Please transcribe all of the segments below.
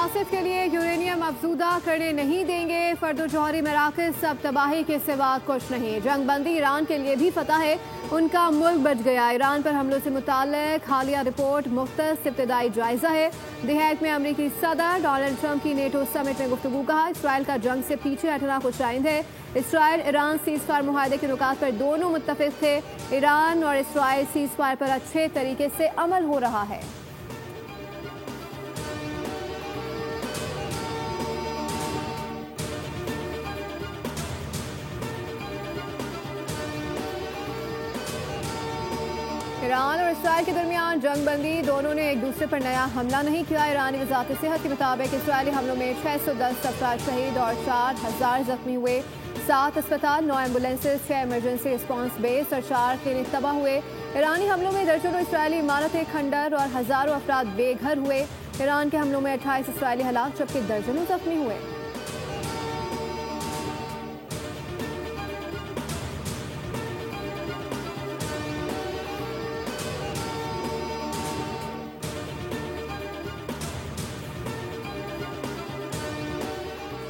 आसिफ के लिए यूरेनियम अफजूदा करने नहीं देंगे। फर्दो जौहरी मराकज सब तबाही के सिवा कुछ नहीं। जंगबंदी ईरान के लिए भी फतह है, उनका मुल्क बच गया। ईरान पर हमलों से मुताल्लिक हालिया रिपोर्ट मुख्तस इब्तदाई जायजा है। दिहाक में अमरीकी सदर डोनाल्ड ट्रंप की नेटो समिट में गुफ्तगू। कहा इसराइल का जंग से पीछे हटना कुछ आइंद है। इसराइल ईरान सीज फायर मुआहदे के नुकात पर दोनों मुत्तफिक थे। ईरान और इसराइल सीज फायर पर अच्छे तरीके से अमल हो रहा है। ईरान और इसराइल के दरमियान जंगबंदी, दोनों ने एक दूसरे पर नया हमला नहीं किया। ईरानी वजारत सेहत के मुताबिक इसराइली हमलों में 610 अफराद शहीद और 4000 जख्मी हुए। 7 अस्पताल, 9 एम्बुलेंसेज, 6 इमरजेंसी रिस्पांस बेस और 4 क्लिनिक तबाह हुए। ईरानी हमलों में दर्जनों इसराइली इमारतें खंडर और हजारों अफराद बेघर हुए। ईरान के हमलों में 28 इसराइली हलाक जबकि दर्जनों जख्मी हुए।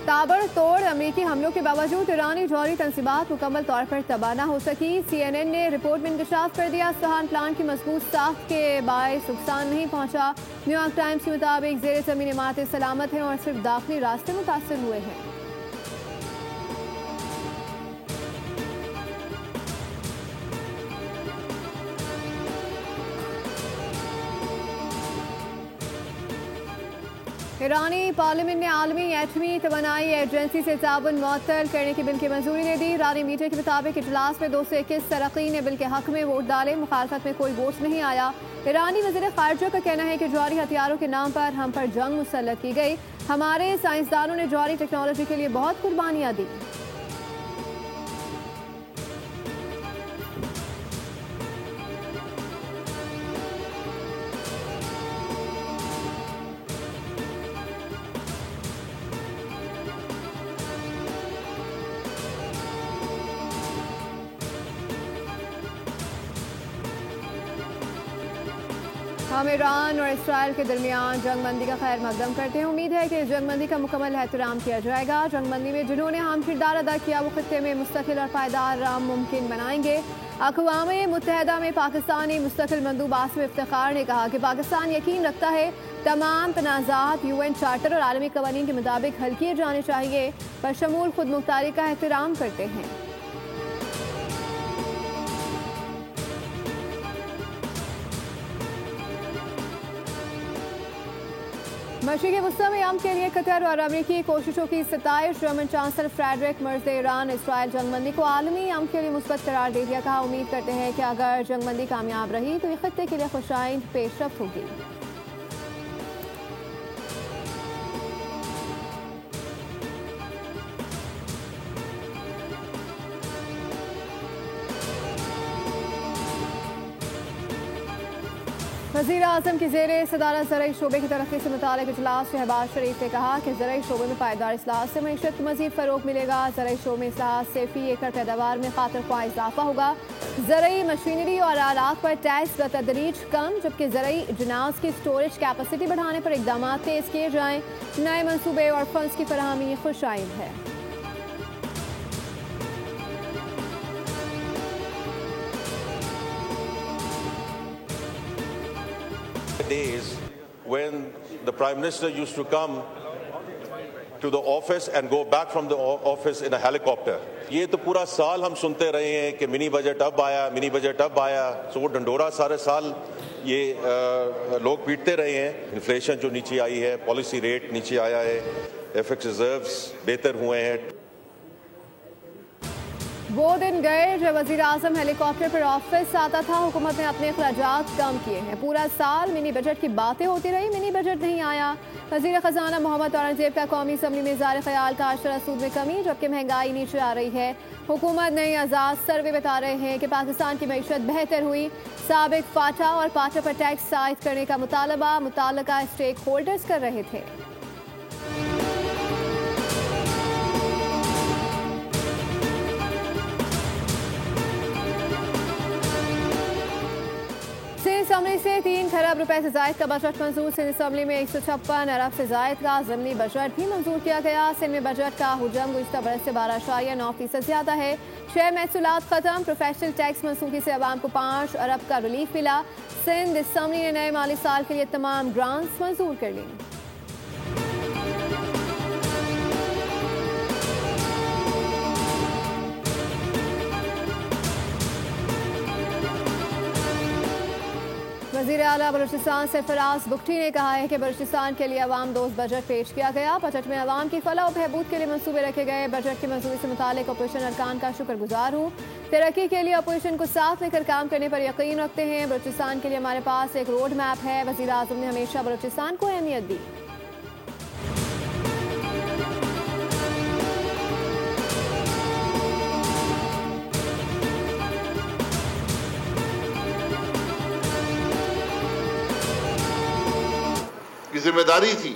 ताबड़तोड़ अमरीकी हमलों के बावजूद ईरानी जौहरी तंसीबात मुकम्मल तौर पर तबाह न हो सकी। CNN ने रिपोर्ट में इंकशाफ कर दिया इसफहान प्लांट की मजबूत साख्त के बायस नुकसान नहीं पहुंचा। न्यूयॉर्क टाइम्स के मुताबिक जेर जमीन इमारतें सलामत हैं और सिर्फ दाखिली रास्ते मुतासर हुए हैं। ईरानी पार्लियामेंट ने आलमी एटमी तवानाई एजेंसी से ताउन मुअत्तल करने की बिल की मंजूरी दे दी। ईरानी मीडिया के मुताबिक इजलास में 221 सरकीन ने बिल के हक में वोट डाले। मुखालफत में कोई वोट नहीं आया। ईरानी वज़ीर ख़ारिजा का कहना है कि जौहरी हथियारों के नाम पर हम पर जंग मुसल्लत की गई। हमारे साइंसदानों ने जौहरी टेक्नोलॉजी के लिए बहुत कुर्बानियाँ दी। हम ईरान और इसराइल के दरमियान जंगबंदी का खैर मकदम करते हैं। उम्मीद है कि इस जंगबंदी का मुकम्मल एहतराम किया जाएगा। जंगबंदी में जिन्होंने अहम किरदार अदा किया वो खत्ते में मुस्तकिल और पायदार राम मुमकिन बनाएंगे। अक़वाम मुत्तहिदा में पाकिस्तानी मुस्तकिल मंदूब आसिफ इफ्तिखार ने कहा कि पाकिस्तान यकीन रखता है तमाम तनाज़ात UN चार्टर और आलमी कवानीन के मुताबिक हल किए जाने चाहिए। बशमूल खुद मुख्तारी का एहतराम करते हैं। मशरिक़ी वस्ता में अमन के लिए कतर और अमरीकी कोशिशों की सताइश। German chancellor Friedrich Merz Iran Israel जंगबंदी को आलमी अमन के लिए मुस्बत करार दे दिया। कहा उम्मीद करते हैं कि अगर जंगबंदी कामयाब रही तो ये खत्ते के लिए खुशाइंद पेशरफ्त होगी। वज़ीर आज़म की ज़ेरे सदारत ज़राई शोबे की तरक्की से मुताल्लिक़ इजलास शहबाज शरीफ ने कहा कि ज़राई शोबे में पायदार इस्लाह से मईशत को मज़ीद फ़रोग़ मिलेगा। ज़राई शोबे में इस्लाहात से फ़ी एकड़ पैदावार में खातिर ख्वाह इजाफ़ा होगा। ज़राई मशीनरी और आलात पर टैक्स बतदरीज कम, जबकि ज़राई अजनास की स्टोरेज कैपेसिटी बढ़ाने पर इक़दाम तेज़ किए जाएँ। नए मनसूबे और फंड्स की फराहमी खुशाइंद है। Days when the Prime Minister used to come to the office and go back from the office in a helicopter. ये तो पूरा साल हम सुनते रहे हैं कि मिनी बजट अब आया, मिनी बजट अब आया। सो वो ढंडोरा सारे साल ये लोग पीटते रहे हैं। इन्फ्लेशन जो नीचे आई है, पॉलिसी रेट नीचे आया है, FX रिजर्व्स बेहतर हुए हैं। वो दिन गए जब वज़ीर आज़म हेलीकॉप्टर पर ऑफिस आता था। हुकूमत ने अपने अखराजात कम किए हैं। पूरा साल मिनी बजट की बातें होती रही, मिनी बजट नहीं आया। वज़ीर ख़जाना मोहम्मद औरंगज़ेब का कौमी असम्बली में इज़हार ख्याल का आशरा सूद में कमी, जबकि महंगाई नीचे आ रही है। हुकूमत नई आज़ाद सर्वे बता रहे हैं कि पाकिस्तान की मईशत बेहतर हुई। साबिक फाटा और पाटा पर टैक्स आयद करने का मुतालबा मुताल्लिका स्टेक होल्डर्स कर रहे थे। असम्बली से 3 खरब रुपए से जायद का बजट मंजूर। सिंध असम्बली में 156 अरब से जायद का ज़मीनी बजट भी मंजूर किया गया। सिंध में बजट का हुजम गुज़िश्ता बरस से 12.9% ज्यादा है। 6 महसूलात खत्म। प्रोफेशनल टैक्स मनसूखी से अवाम को 5 अरब का रिलीफ मिला। सिंध असम्बली ने नए माली साल के लिए तमाम ग्रांट्स मंजूर कर ली। वज़ीर आला बलूचिस्तान सरफराज बुगटी ने कहा है कि बलूचिस्तान के लिए अवाम दोस्त बजट पेश किया गया। बजट में अवाम की फलाह और बहबूद के लिए मंसूबे रखे गए। बजट की मंजूरी से मुतालिक अपोजिशन अरकान का शुक्रगुजार हूँ। तरक्की के लिए अपोजिशन को साथ लेकर काम करने पर यकीन रखते हैं। बलूचिस्तान के लिए हमारे पास एक रोड मैप है। वज़ीर आज़म ने हमेशा बलूचिस्तान को अहमियत दी। की जिम्मेदारी थी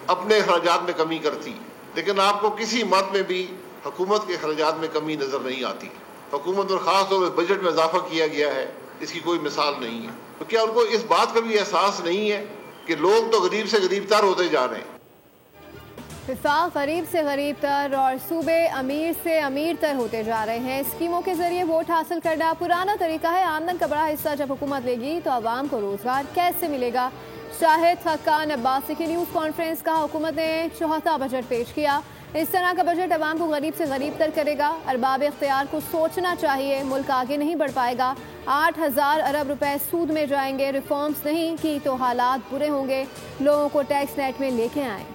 अपने अखराजात में कमी करती, लेकिन आपको किसी मद में भी हुकूमत के अखराजात में कमी नजर नहीं आती। हुकूमत और खास तौर पर बजट में इजाफा किया गया है, इसकी कोई मिसाल नहीं है। तो क्या उनको इस बात का भी एहसास नहीं है कि लोग तो गरीब से गरीब तर होते जा रहे हैं। विफाक गरीब से गरीब तर और सूबे अमीर से अमीर तर होते जा रहे हैं। स्कीमों के जरिए वोट हासिल करना पुराना तरीका है। आमदन का बड़ा हिस्सा जब हुकूमत लेगी तो आवाम को रोजगार कैसे मिलेगा। शाहिद हक्कान अब्बासी की न्यूज़ कॉन्फ्रेंस का हुकूमत ने चौथा बजट पेश किया। इस तरह का बजट अवाम को गरीब से गरीब तर करेगा। अरबाब इख्तियार को सोचना चाहिए, मुल्क आगे नहीं बढ़ पाएगा। 8,000 अरब रुपए सूद में जाएंगे। रिफॉर्म्स नहीं की तो हालात बुरे होंगे। लोगों को टैक्स नेट में लेके आए।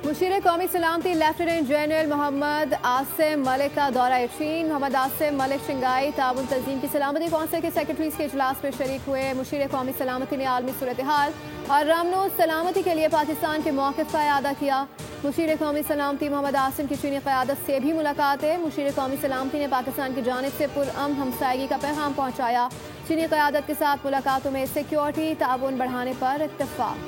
मुशीर कौमी सलामती लेफ्टिनेंट जनरल मोहम्मद आसिम मलिक का दौरा चीन। मोहम्मद आसिम मलिक शंघाई ताउन तंजीम की सलामती कौंसिल के सेक्रेटरीज के इजलास में शरीक हुए। मुशीर कौमी सलामती ने आलमी सूरत हाल और अमन सलामती के लिए पाकिस्तान के मौक़िफ़ का इआदा किया। मुशीर कौमी सलामती मोहम्मद आसिम की चीनी क़यादत से भी मुलाकात है। मुशीर कौमी सलामती ने पाकिस्तान की जानिब से पुरअमन हमसायगी का पैगाम पहुँचाया। चीनी क़यादत के साथ मुलाकातों में सिक्योरिटी ताउन बढ़ाने पर इत्तफ़ाक़।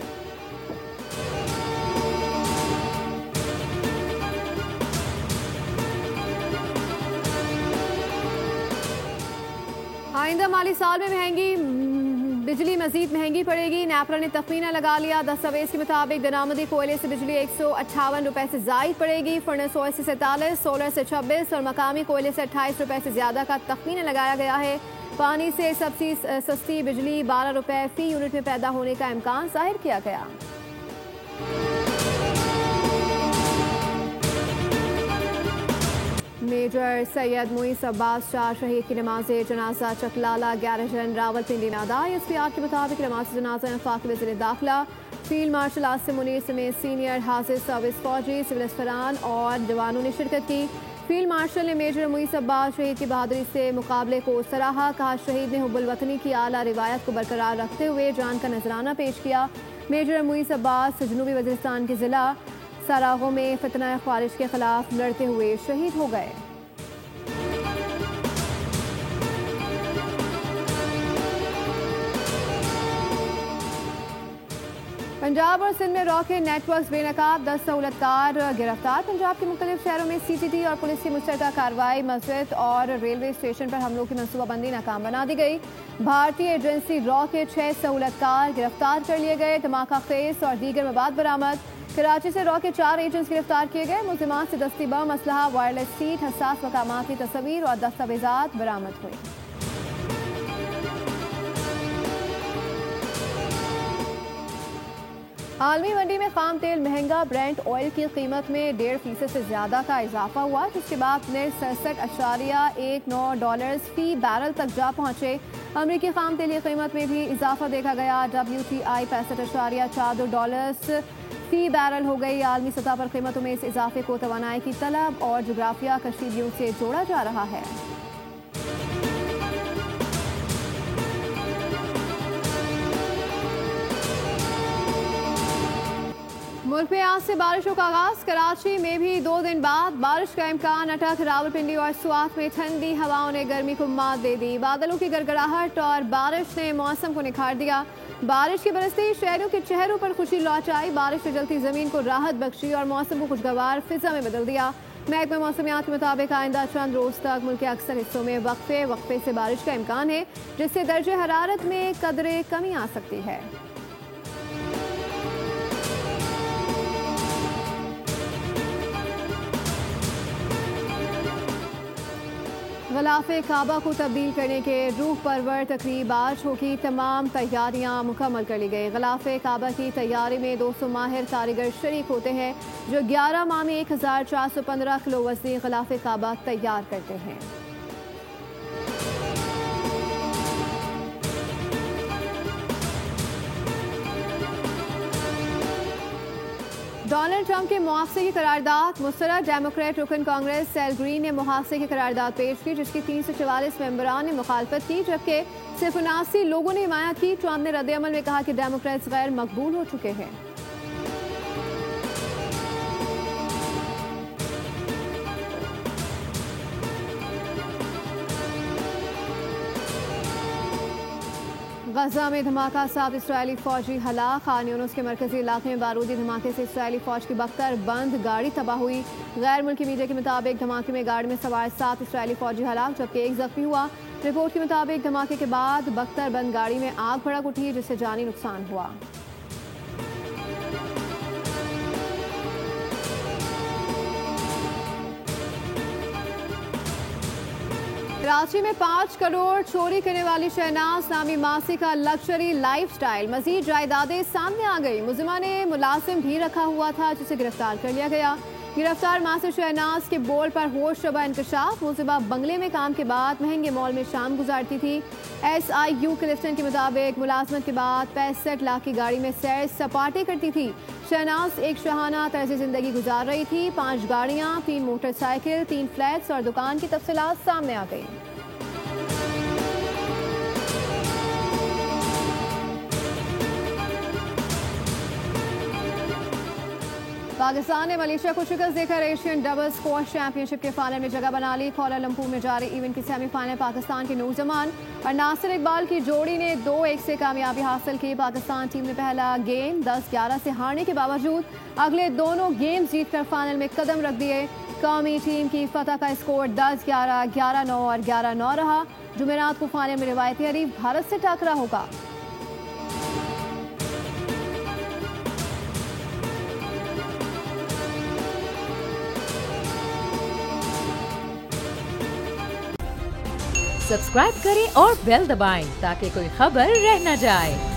आइंदा माली साल में बिजली मजीद महंगी पड़ेगी। नेपरा ने तखमीना लगा लिया। दस्तावेज के मुताबिक दरामदी कोयले से बिजली 158 रुपए से जायद पड़ेगी। फर्नेस ऑयल से 47, सोलर से 26 और मकामी कोयले से 28 रुपए से ज़्यादा का तखमीना लगाया गया है। पानी से सबसे सस्ती बिजली 12 रुपए फी यूनिट में पैदा होने का इम्कान जाहिर किया गया। मेजर सैयद मुईस अब्बास शाह शहीद की नमाज जनाजा चकलाला गैरजन रावलपिंडी में अदा। एसपीआर के मुताबिक नमाज जनाजा वफाकी वज़ीर दाखिला फील्ड मार्शल आसिम मुनीर समेत सीनियर हाजिर सर्विस फौजी सिविल असफरान और जवानों ने शिरकत की। फील्ड मार्शल ने मेजर मुईस अब्बास शहीद की बहादुरी से मुकाबले को सराहा। कहा शहीद ने हुब्बुल वतनी की आला रिवायत को बरकरार रखते हुए जान का नजराना पेश किया। मेजर मुईस अब्बास जनूबी वज़ीरिस्तान के ज़िला सराहों में फितना ख्वारिज के खिलाफ लड़ते हुए शहीद हो गए। पंजाब और सिंध में रॉकेट नेटवर्क बेनकाब 10 सहूलतकार गिरफ्तार। पंजाब के मुख्तलिफ शहरों में CTT और पुलिस की मुश्तरका कार्रवाई। मस्जिद और रेलवे स्टेशन पर हमलों की मनसूबाबंदी नाकाम बना दी गई। भारतीय एजेंसी रॉ के 6 सहूलतकार गिरफ्तार कर लिए गए। धमाका खेस और दीगर मवाद बरामद। कराची से रॉ के 4 एजेंट्स गिरफ्तार किए गए। मुल्जिमात से दस्ती बम, असलहा, वायरलेस सीट, हसास मकामात की तस्वीर और दस्तावेजात बरामद हुए। आलमी मंडी में खाम तेल महंगा। ब्रेंट ऑयल की कीमत में 1.5% से ज्यादा का इजाफा हुआ, जिसके बाद नेट $67.19 फी बैरल तक जा पहुंचे। अमरीकी खाम तेल की कीमत में भी इजाफा देखा गया। WTI $65.42 फी बैरल हो गई। आलमी सतह पर कीमतों में इस इजाफे को तवानाई की तलब और जोग्राफिया कशीदगियों से जोड़ा जा रहा है। मुल्क में आज से बारिशों का आगाज। कराची में भी 2 दिन बाद बारिश का इम्कान। अटक, रावलपिंडी और सुआत में ठंडी हवाओं ने गर्मी को मात दे दी। बादलों की गड़गड़ाहट और बारिश ने मौसम को निखार दिया। बारिश की बरसते ही शहरों के चेहरों पर खुशी लौट आई। बारिश ने जलती जमीन को राहत बख्शी और मौसम को खुशगवार फिजा में बदल दिया। महकमा मौसमियात के मुताबिक आइंदा चंद रोज तक मुल्क के अक्सर हिस्सों में वक्फे से बारिश का इम्कान है, जिससे दर्जे हरारत में कदरे कमी आ सकती है। गलाफे काबा को तब्दील करने के रूह परवर तकरीब आज होगी। तमाम तैयारियां मुकम्मल कर ली गई। गलाफे काबा की तैयारी में 200 माहिर कारीगर शरीक होते हैं, जो 11 माह में 1415 किलो वज़नी गलाफे काबा तैयार करते हैं। डोनाल्ड ट्रंप के मुआवजे की करारदाद मुस्तरद। डेमोक्रेट रुकन कांग्रेस सेल ग्रीन ने मुआवजे की करारदाद पेश की, जिसकी 344 मेंबरान ने मुखालफत की, जबकि सिर्फ 79 लोगों ने हिमायत की। ट्रंप ने रद्द-ए-अमल में कहा कि डेमोक्रेट्स गैर मकबूल हो चुके हैं। गजा में धमाका, 7 इसराइली फौजी हलाक। खान यूनुस के मरकजी इलाके में बारूदी धमाके से इसराइली फौज की बख्तर बंद गाड़ी तबाह हुई। गैर मुल्की मीडिया के मुताबिक धमाके में गाड़ी में सवार 7 इसराइली फौजी हलाक, जबकि एक जख्मी हुआ। रिपोर्ट के मुताबिक धमाके के बाद बख्तर बंद गाड़ी में आग भड़क उठी, जिससे जानी नुकसान हुआ। कराची में 5 करोड़ चोरी करने वाली शहनाज नामी मासी का लग्जरी लाइफस्टाइल, मजीद जायदादें सामने आ गई। मुलजिमा ने मुलाजिम भी रखा हुआ था, जिसे गिरफ्तार कर लिया गया। गिरफ्तार मासी शहनाज के बोल पर होश शबा इंकशाफ। मुलजिमा बंगले में काम के बाद महंगे मॉल में शाम गुजारती थी। SIU क्लिफ्टन के मुताबिक मुलाजमत के बाद 65 लाख की गाड़ी में सैर सपाटे करती थी। शहनाज एक शहाना तर्ज जिंदगी गुजार रही थी। 5 गाड़ियाँ, 3 मोटरसाइकिल, 3 फ्लैट्स और दुकान की तफसीलात सामने आ गई। पाकिस्तान ने मलेशिया को शिकस्त देकर एशियन डबल स्क्वॉश चैंपियनशिप के फाइनल में जगह बना ली। कुआलालंपुर में जारी इवेंट की सेमीफाइनल पाकिस्तान के नूर जमान और नासिर इकबाल की जोड़ी ने 2-1 से कामयाबी हासिल की। पाकिस्तान टीम ने पहला गेम 10-11 से हारने के बावजूद अगले दोनों गेम जीतकर फाइनल में कदम रख दिए। कौमी टीम की फतह का स्कोर 10-11, 11-9 और 11-9 रहा। जुमेरात को फाइनल में रिवायती हरीफ भारत से टकरा होगा। सब्सक्राइब करें और बेल दबाएं ताकि कोई खबर रह न जाए।